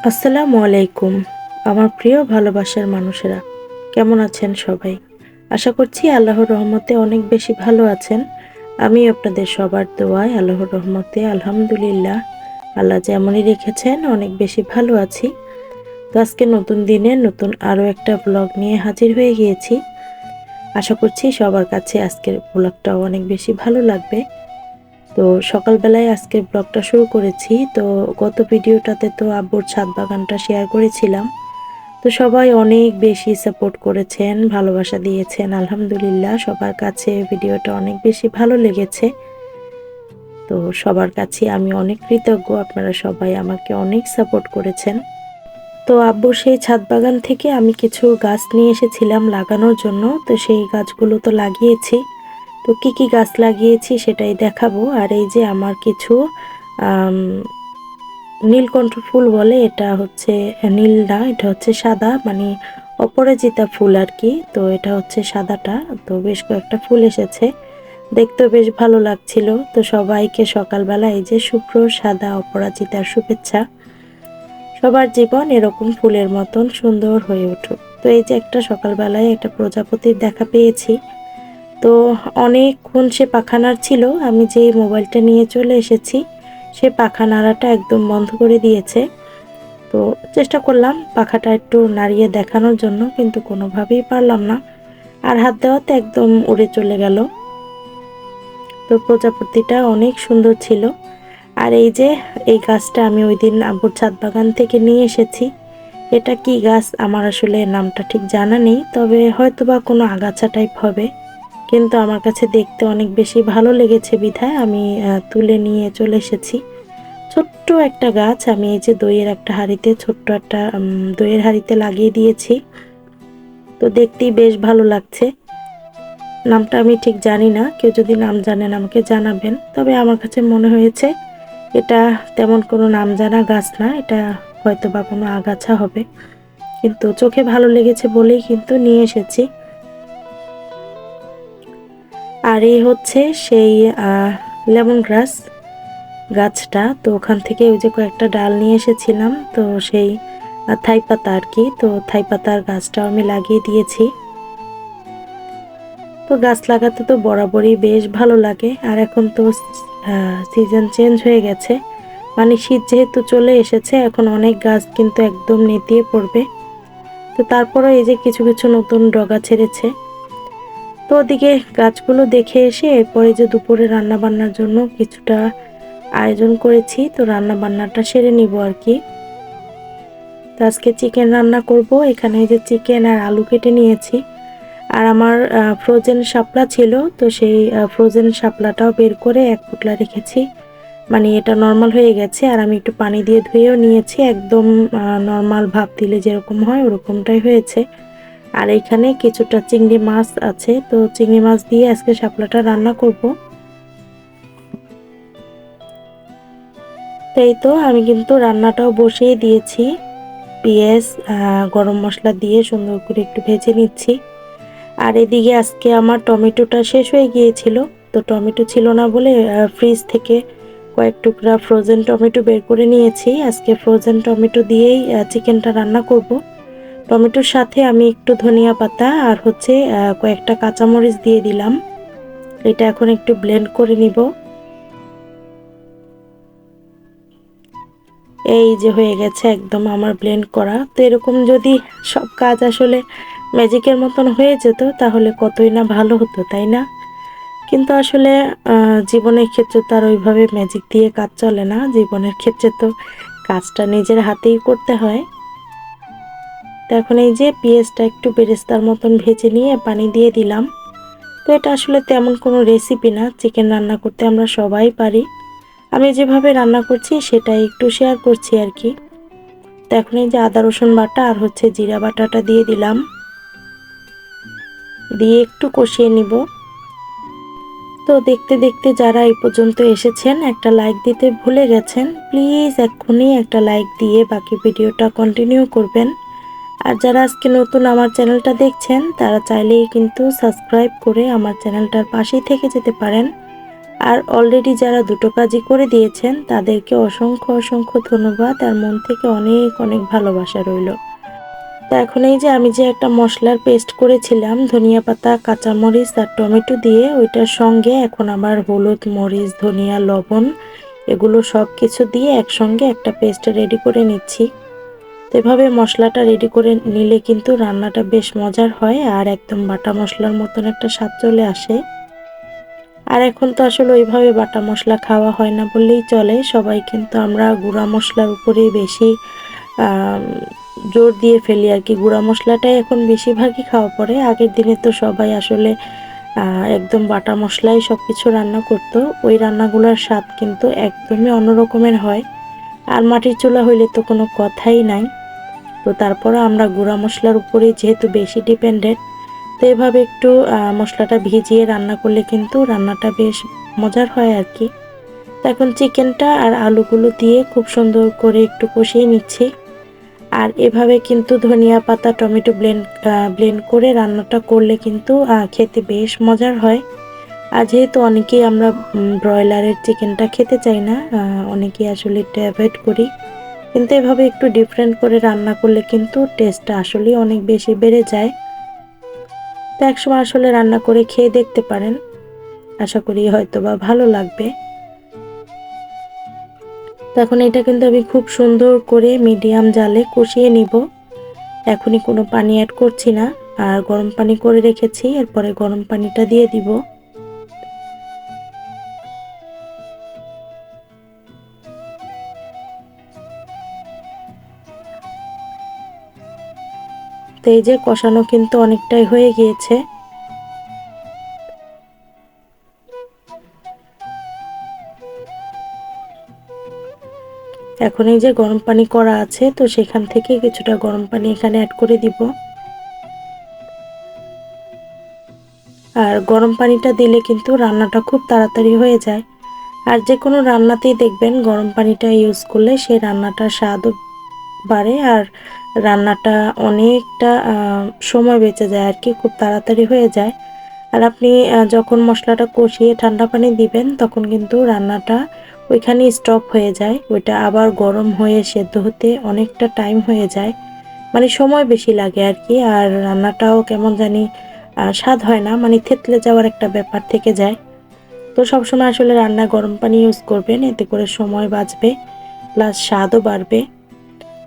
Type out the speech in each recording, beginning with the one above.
আসসালামু আলাইকুম। আমার প্রিয় ভালোবাসার মানুষেরা কেমন আছেন সবাই? আশা করছি আল্লাহর রহমতে অনেক বেশি ভালো আছেন। আমি আপনাদের সবার দোয়ায় আল্লাহর রহমতে আলহামদুলিল্লাহ আল্লাহ যেমনই রেখেছেন অনেক বেশি ভালো আছি। তো আজকে নতুন দিনে নতুন আরও একটা ব্লগ নিয়ে হাজির হয়ে গিয়েছি। আশা করছি সবার কাছে আজকের ব্লগটাও অনেক বেশি ভালো লাগবে। তো সকালবেলায় আজকের ব্লগটা শুরু করেছি। তো গত ভিডিওটাতে তো আব্বুর ছাদ বাগানটা শেয়ার করেছিলাম। তো সবাই অনেক বেশি সাপোর্ট করেছেন, ভালোবাসা দিয়েছেন। আলহামদুলিল্লাহ সবার কাছে ভিডিওটা অনেক বেশি ভালো লেগেছে। তো সবার কাছে আমি অনেক কৃতজ্ঞ। আপনারা সবাই আমাকে অনেক সাপোর্ট করেছেন। তো আব্বুর সেই ছাদ বাগান থেকে আমি কিছু গাছ নিয়ে এসেছিলাম লাগানোর জন্য। তো সেই গাছগুলো তো লাগিয়েছি। তো কি গাছ লাগিয়েছি সেটাই দেখাবো। আর এই যে আমার কিছু আম নীলকণ্ঠ ফুল বলে, এটা হচ্ছে নীল না, এটা হচ্ছে সাদা, মানে অপরাজিতা ফুল আর কি। তো এটা হচ্ছে সাদাটা। তো বেশ কয়েকটা ফুল এসেছে, দেখতেও বেশ ভালো লাগছিল। তো সবাইকে সকালবেলা এই যে শুভ্র সাদা অপরাজিতার শুভেচ্ছা। সবার জীবন এরকম ফুলের মতন সুন্দর হয়ে উঠুক। তো এই যে একটা সকালবেলায় একটা প্রজাপতির দেখা পেয়েছি। তো অনেকক্ষণ সে পাখা নাড়ছিল। আমি যেই মোবাইলটা নিয়ে চলে এসেছি সে পাখা নাড়াটা একদম বন্ধ করে দিয়েছে। তো চেষ্টা করলাম পাখাটা একটু নাড়িয়ে দেখানোর জন্য, কিন্তু কোনোভাবেই পারলাম না। আর হাত দেওয়াতে একদম উড়ে চলে গেল। তো প্রজাপতিটা অনেক সুন্দর ছিল। আর এই যে এই গাছটা আমি ওই দিন আব্বুর ছাদ বাগান থেকে নিয়ে এসেছি। এটা কি গাছ আমার আসলে নামটা ঠিক জানা নেই, তবে হয়তোবা কোনো আগাছা টাইপ হবে। কিন্তু আমার কাছে দেখতে অনেক বেশি ভালো লেগেছে বিধায় আমি তুলে নিয়ে চলে এসেছি। ছোট্ট একটা গাছ আমি এই যে দইয়ের একটা হাঁড়িতে, ছোট্ট একটা দইয়ের হাঁড়িতে লাগিয়ে দিয়েছি। তো দেখতেই বেশ ভালো লাগছে। নামটা আমি ঠিক জানি না, কেউ যদি নাম জানেন আমাকে জানাবেন। তবে আমার কাছে মনে হয়েছে এটা তেমন কোনো নাম জানা গাছ না, এটা হয়তো বা কোনো আগাছা হবে। কিন্তু চোখে ভালো লেগেছে বলেই কিন্তু নিয়ে এসেছি। আর এই হচ্ছে সেই লেমন গ্রাস গাছটা। তো ওখান থেকে ওই যে কয়েকটা ডাল নিয়ে এসেছিলাম, তো সেই থাই পাতা আর কি। তো থাই পাতার গাছটাও আমি লাগিয়ে দিয়েছি। তো গাছ লাগাতে তো বরাবরই বেশ ভালো লাগে। আর এখন তো সিজন চেঞ্জ হয়ে গেছে, মানে শীত যেহেতু চলে এসেছে, এখন অনেক গাছ কিন্তু একদম নেতিয়ে পড়বে। তো তারপরে এই যে কিছু কিছু নতুন ডগা ছেড়েছে। তো ওদিকে গাছগুলো দেখে এসে এরপরে যে দুপুরে রান্না বান্নার জন্য কিছুটা আয়োজন করেছি। তো রান্না বান্নাটা সেরে নিব আর কি। তো আজকে চিকেন রান্না করব। এখানে যে চিকেন আর আলু কেটে নিয়েছি। আর আমার ফ্রোজেন শাপলা ছিল, তো সেই ফ্রোজেন শাপলাটাও বের করে এক পোটলা রেখেছি। মানে এটা নর্মাল হয়ে গেছে। আর আমি একটু পানি দিয়ে ধুয়েও নিয়েছি, একদম নর্মাল ভাপ দিলে যেরকম হয় ওরকমটাই হয়েছে। আর এখানে কিছুটা চিংড়ি মাছ আছে, তো চিংড়ি মাছ দিয়ে আজকে শাপলাটা রান্না করব। তো এই তো আমি কিন্তু রান্নাটাও বসিয়ে দিয়েছি। পেঁয়াজ গরম মশলা দিয়ে সুন্দর করে একটু ভেজে নিচ্ছি। আর এদিকে আজকে আমার টমেটোটা শেষ হয়ে গিয়েছিল। তো টমেটো ছিল না বলে ফ্রিজ থেকে কয়েক টুকরা ফ্রোজেন টমেটো বের করে নিয়েছি। আজকে ফ্রোজেন টমেটো দিয়েই চিকেনটা রান্না করব। টমেটোর সাথে আমি একটু ধনিয়া পাতা আর হচ্ছে কয়েকটা কাঁচামরিচ দিয়ে দিলাম। এটা এখন একটু ব্লেন্ড করে নিব। এই যে হয়ে গেছে একদম আমার ব্লেন্ড করা। তো এরকম যদি সব কাজ আসলে ম্যাজিকের মতন হয়ে যেত তাহলে কতই না ভালো হতো, তাই না? কিন্তু আসলে জীবনের ক্ষেত্রে তো আর ওইভাবে ম্যাজিক দিয়ে কাজ চলে না। জীবনের ক্ষেত্রে তো কাজটা নিজের হাতেই করতে হয়। তো এখন এই যে পেঁয়াজটা একটু বেরেস্তার মতন ভেজে নিয়ে পানি দিয়ে দিলাম। তো এটা আসলে তেমন কোনো রেসিপি না, চিকেন রান্না করতে আমরা সবাই পারি। আমি যেভাবে রান্না করছি সেটাই একটু শেয়ার করছি আর কি। তো এখন এই যে আদা রসুন বাটা আর হচ্ছে জিরা বাটাটা দিয়ে দিলাম, দিয়ে একটু কষিয়ে নিব। তো দেখতে দেখতে যারা এই পর্যন্ত এসেছেন একটা লাইক দিতে ভুলে গেছেন, প্লিজ এক্ষুনি একটা লাইক দিয়ে বাকি ভিডিওটা কন্টিনিউ করবেন। আর যারা আজকে নতুন আমার চ্যানেলটা দেখছেন তারা চাইলেই কিন্তু সাবস্ক্রাইব করে আমার চ্যানেলটার পাশেই থেকে যেতে পারেন। আর অলরেডি যারা দুটো কাজই করে দিয়েছেন তাদেরকে অসংখ্য অসংখ্য ধন্যবাদ, আর মন থেকে অনেক অনেক ভালোবাসা রইল। তো এখন এই যে আমি যে একটা মশলার পেস্ট করেছিলাম ধনিয়া পাতা, কাঁচামরিচ আর টমেটো দিয়ে, ওইটার সঙ্গে এখন আবার হলুদ, মরিচ, ধনিয়া, লবণ এগুলো সব কিছু দিয়ে একসঙ্গে একটা পেস্ট রেডি করে নিচ্ছি। তো এভাবে মশলাটা রেডি করে নিলে কিন্তু রান্নাটা বেশ মজার হয় আর একদম বাটা মশলার মতন একটা স্বাদ চলে আসে। আর এখন তো আসলে ওইভাবে বাটা মশলা খাওয়া হয় না বললেই চলে, সবাই কিন্তু আমরা গুঁড়া মশলার উপরেই বেশি জোর দিয়ে ফেলি আর কি। গুঁড়া মশলাটাই এখন বেশিরভাগই খাওয়া পড়ে। আগের দিনে তো সবাই আসলে একদম বাটা মশলাই সব কিছু রান্না করতো, ওই রান্নাগুলোর স্বাদ কিন্তু একদমই অন্যরকমের হয়। আর মাটির চুলা হইলে তো কোনো কথাই নাই। তো তারপরে আমরা গুঁড়া মশলার উপরেই যেহেতু বেশি ডিপেন্ডেন্ট, তো এভাবে একটু মশলাটা ভিজিয়ে রান্না করলে কিন্তু রান্নাটা বেশ মজার হয় আর কি। তো এখন চিকেনটা আর আলুগুলো দিয়ে খুব সুন্দর করে একটু কষিয়ে নিচ্ছি। আর এভাবে কিন্তু ধনিয়া পাতা, টমেটো ব্লেন্ড করে রান্নাটা করলে কিন্তু খেতে বেশ মজার হয়। আর যেহেতু অনেকেই আমরা ব্রয়লারের চিকেনটা খেতে চাই না, অনেকেই আসলে এটা অ্যাভয়েড করি, কিন্তু এভাবে একটু ডিফারেন্ট করে রান্না করলে কিন্তু টেস্টটা আসলেই অনেক বেশি বেড়ে যায়। তো একসময় আসলে রান্না করে খেয়ে দেখতে পারেন, আশা করি হয়তো বা ভালো লাগবে। তো এখন এটা কিন্তু আমি খুব সুন্দর করে মিডিয়াম জালে কষিয়ে নিব। এখনই কোনো পানি অ্যাড করছি না, আর গরম পানি করে রেখেছি, এরপরে গরম পানিটা দিয়ে দিব। তো এই যে কষানো কিন্তু অনেকটাই হয়ে গিয়েছে। এখন এই যে গরম পানি করা আছে, তো সেখান থেকে কিছুটা গরম পানি এখানে অ্যাড করে দিব। আর গরম পানিটা দিলে কিন্তু রান্নাটা খুব তাড়াতাড়ি হয়ে যায়। আর যে কোনো রান্নাতেই দেখবেন গরম পানিটা ইউজ করলে সেই রান্নাটার স্বাদও বাড়ে, আর রান্নাটা অনেকটা সময় বেঁচে যায় আর কি, খুব তাড়াতাড়ি হয়ে যায়। আর আপনি যখন মশলাটা কষিয়ে ঠান্ডা পানি দিবেন তখন কিন্তু রান্নাটা ওইখানেই স্টপ হয়ে যায়, ওইটা আবার গরম হয়ে সেদ্ধ হতে অনেকটা টাইম হয়ে যায়, মানে সময় বেশি লাগে আর কি। আর রান্নাটাও কেমন জানি স্বাদ হয় না, মানে থেতলে যাওয়ার একটা ব্যাপার থেকে যায়। তো সবসময় আসলে রান্না গরম পানি ইউজ করবেন, এতে করে সময় বাঁচবে প্লাস স্বাদও বাড়বে।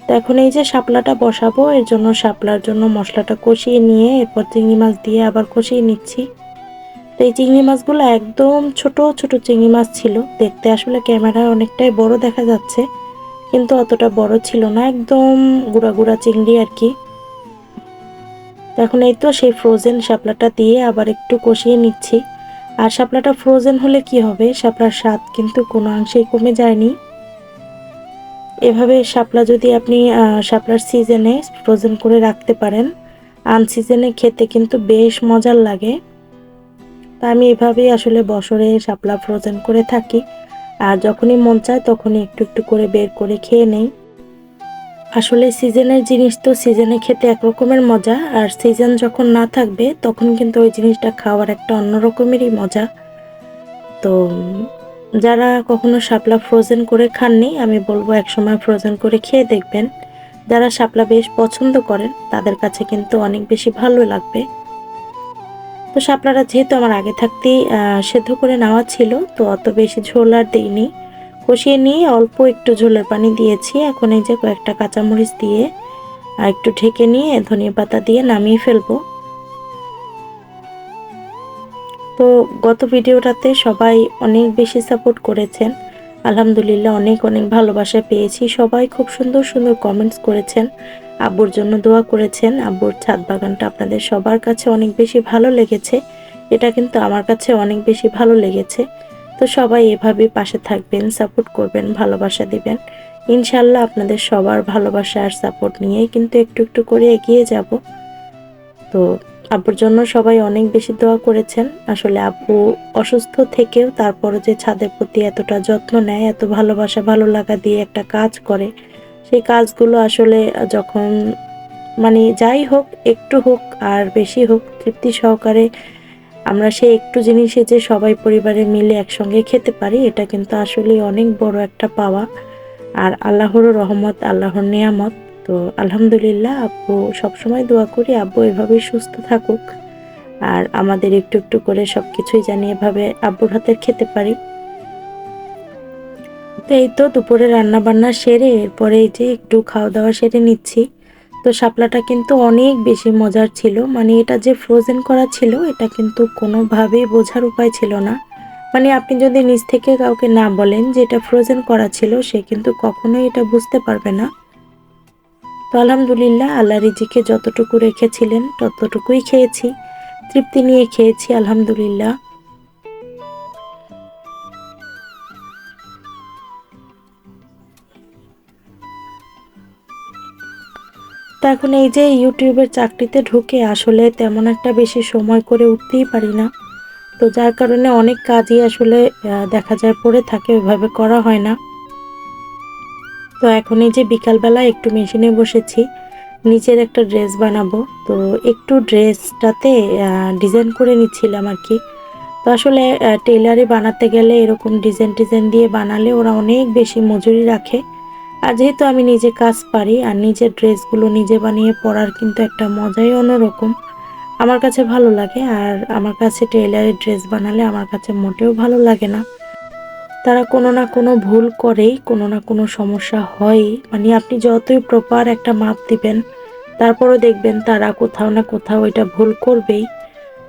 তো এখন এই যে শাপলাটা বসাবো, এর জন্য শাপলার জন্য মশলাটা কষিয়ে নিয়ে এরপর চিংড়ি মাছ দিয়ে আবার কষিয়ে নিচ্ছি। তো এই চিংড়ি মাছগুলো একদম ছোট ছোট চিংড়ি মাছ ছিল, দেখতে আসলে ক্যামেরায় অনেকটাই বড় দেখা যাচ্ছে, কিন্তু অতটা বড় ছিল না, একদম গুঁড়া গুঁড়া চিংড়ি আর কি। এখন এই তো সেই ফ্রোজেন শাপলাটা দিয়ে আবার একটু কষিয়ে নিচ্ছি। আর শাপলাটা ফ্রোজেন হলে কি হবে, শাপলার স্বাদ কিন্তু কোনো অংশেই কমে যায়নি। এভাবে শাপলা যদি আপনি শাপলার সিজনে ফ্রোজেন করে রাখতে পারেন, আনসিজনে খেতে কিন্তু বেশ মজার লাগে। তা আমি এভাবেই আসলে বছরে শাপলা ফ্রোজেন করে থাকি, আর যখনই মন চায় তখনই একটু একটু করে বের করে খেয়ে নেই। আসলে সিজনের জিনিস তো সিজনে খেতে একরকমের মজা, আর সিজন যখন না থাকবে তখন কিন্তু ওই জিনিসটা খাওয়ার একটা অন্যরকমেরই মজা। তো যারা কখনো শাপলা ফ্রোজেন করে খাননি, আমি বলবো একসময় ফ্রোজেন করে খেয়ে দেখবেন। যারা শাপলা বেশ পছন্দ করেন তাদের কাছে কিন্তু অনেক বেশি ভালো লাগবে। তো শাপলাটা যেহেতু আমার আগে থাকতেই সেদ্ধ করে নেওয়া ছিল, তো অত বেশি ঝোল আর দিইনি, কষিয়ে নিয়ে অল্প একটু ঝোলের পানি দিয়েছি। এখন এই যে কয়েকটা কাঁচামরিচ দিয়ে আর একটু ঢেকে নিয়ে ধনিয়া পাতা দিয়ে নামিয়ে ফেলবো। তো গত ভিডিওটাতে সবাই অনেক বেশি সাপোর্ট করেছেন, আলহামদুলিল্লাহ অনেক অনেক ভালোবাসা পেয়েছি, সবাই খুব সুন্দর সুন্দর কমেন্টস করেছেন, আব্বুর জন্য দোয়া করেছেন। আব্বুর ছাদ বাগানটা আপনাদের সবার কাছে অনেক বেশি ভালো লেগেছে, এটা কিন্তু আমার কাছে অনেক বেশি ভালো লেগেছে। তো সবাই এভাবে পাশে থাকবেন, সাপোর্ট করবেন, ভালোবাসা দিবেন। ইনশাল্লাহ আপনাদের সবার ভালোবাসা আর সাপোর্ট নিয়েই কিন্তু একটু একটু করে এগিয়ে যাব। তো আব্বুর জন্য সবাই অনেক বেশি দোয়া করেছেন। আসলে আব্বু অসুস্থ থেকেও তারপরও যে ছাদের প্রতি এতটা যত্ন নেয়, এত ভালোবাসা ভালো লাগা দিয়ে একটা কাজ করে, সেই কাজগুলো আসলে যখন মানে যাই হোক, একটু হোক আর বেশি হোক, তৃপ্তি সহকারে আমরা সেই একটু জিনিসে যে সবাই পরিবারে মিলে একসঙ্গে খেতে পারি, এটা কিন্তু আসলেই অনেক বড় একটা পাওয়া আর আল্লাহর রহমত, আল্লাহর নিয়ামত। তো আলহামদুলিল্লাহ, আব্বু সবসময় দোয়া করি আব্বু এভাবেই সুস্থ থাকুক আর আমাদের একটু একটু করে সবকিছুই জানি এভাবে আব্বুর হাতের খেতে পারি। তো এই তো দুপুরে রান্না বান্না সেরে এরপরে এই যে একটু খাওয়া দাওয়া সেরে নিচ্ছি। তো শাপলাটা কিন্তু অনেক বেশি মজার ছিল, মানে এটা যে ফ্রোজেন করা ছিল এটা কিন্তু কোনোভাবেই বোঝার উপায় ছিল না। মানে আপনি যদি নিজ থেকে কাউকে না বলেন যে এটা ফ্রোজেন করা ছিল, সে কিন্তু কখনোই এটা বুঝতে পারবে না। তো আলহামদুলিল্লাহ, আল্লাহ রিজিকে যতটুকু রেখেছিলেন ততটুকুই খেয়েছি, তৃপ্তি নিয়ে খেয়েছি আলহামদুলিল্লাহ। তো এখন এই যে ইউটিউবের চাকরিতে ঢুকে আসলে তেমন একটা বেশি সময় করে উঠতেই পারি না। তো যার কারণে অনেক কাজই আসলে দেখা যায় পড়ে থাকে, ওইভাবে করা হয় না। তো এখন এই যে বিকালবেলা একটু মেশিনে বসেছি, নিচের একটা ড্রেস বানাবো। তো একটু ড্রেসটাতে ডিজাইন করে নিচ্ছিলাম আর কি। তো আসলে টেইলারে বানাতে গেলে এরকম ডিজাইন টিজাইন দিয়ে বানালে ওরা অনেক বেশি মজুরি রাখে। আর যেহেতু আমি নিজে কাজ পারি আর নিজের ড্রেসগুলো নিজে বানিয়ে পরার কিন্তু একটা মজাই অন্যরকম। আমার কাছে ভালো লাগে আর আমার কাছে টেইলারের ড্রেস বানালে আমার কাছে মোটেও ভালো লাগে না। তারা কোনো না কোনো ভুল করেই, কোনো না কোনো সমস্যা হয়ই। মানে আপনি যতই প্রপার একটা মাপ দিবেন, তারপরও দেখবেন তারা কোথাও না কোথাও এটা ভুল করবেই।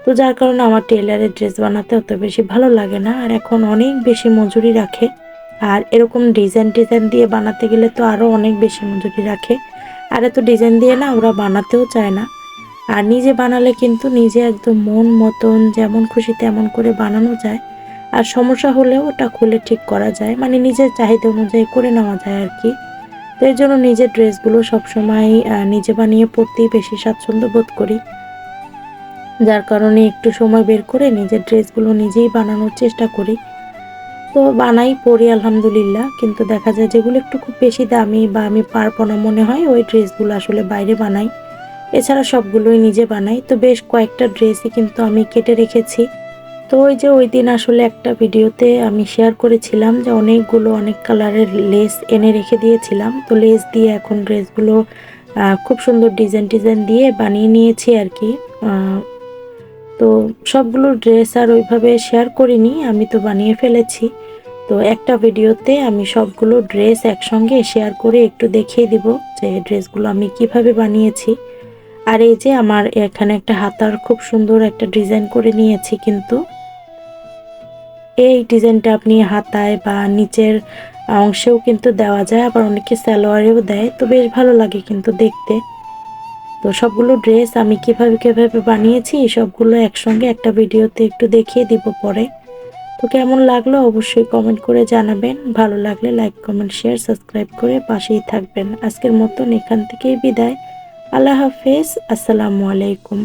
তো যার কারণে আমার টেইলারের ড্রেস বানাতে অত বেশি ভালো লাগে না। আর এখন অনেক বেশি মজুরি রাখে। আর এরকম ডিজাইন টিজাইন দিয়ে বানাতে গেলে তো আরও অনেক বেশি মজুরি রাখে। আর এত ডিজাইন দিয়ে না ওরা বানাতেও চায় না। আর নিজে বানালে কিন্তু নিজে একদম মন মতন যেমন খুশি তেমন করে বানানো যায়। আর সমস্যা হলেও ওটা খুলে ঠিক করা যায়, মানে নিজের চাহিদা অনুযায়ী করে নেওয়া যায় আর কি। তো এর জন্য নিজের ড্রেসগুলো সবসময় নিজে বানিয়ে পরতেই বেশি স্বাচ্ছন্দ্য বোধ করি। যার কারণে একটু সময় বের করে নিজের ড্রেসগুলো নিজেই বানানোর চেষ্টা করি। তো বানাই, পরি আলহামদুলিল্লাহ। কিন্তু দেখা যায় যেগুলো একটু খুব বেশি দামি বা আমি পারবো না মনে হয়, ওই ড্রেসগুলো আসলে বাইরে বানাই। এছাড়া সবগুলোই নিজে বানাই। তো বেশ কয়েকটা ড্রেসই কিন্তু আমি কেটে রেখেছি। তো ওই যে ওইদিন আসলে একটা ভিডিওতে আমি শেয়ার করেছিলাম যে অনেকগুলো অনেক কালারের লেস এনে রেখে দিয়েছিলাম। তো লেস দিয়ে এখন ড্রেসগুলো খুব সুন্দর ডিজাইন টিজাইন দিয়ে বানিয়ে নিয়েছি আর কি। তো সবগুলো ড্রেস আর ওইভাবে শেয়ার করিনি, আমি তো বানিয়ে ফেলেছি। তো একটা ভিডিওতে আমি সবগুলো ড্রেস একসঙ্গে শেয়ার করে একটু দেখিয়ে দিব যে ড্রেসগুলো আমি কিভাবে বানিয়েছি। আর এই যে আমার এখানে একটা হাতার খুব সুন্দর একটা ডিজাইন করে নিয়েছি কিন্তু। এই ডিজাইনটা আপনি হাতায় বা নিচের অংশেও কিন্তু দেওয়া যায়, আবার অনেকে সালোয়ারেও দেয়। তো বেশ ভালো লাগে কিন্তু দেখতে। তো সবগুলো ড্রেস আমি কিভাবে কিভাবে বানিয়েছি সবগুলো একসঙ্গে একটা ভিডিওতে একটু দেখিয়ে দিব পরে। তো কেমন লাগলো অবশ্যই কমেন্ট করে জানাবেন। ভালো লাগলে লাইক কমেন্ট শেয়ার সাবস্ক্রাইব করে পাশেই থাকবেন। আজকের মতন এখান থেকেই বিদায়। আল্লাহ হাফেজ। আসসালামু আলাইকুম।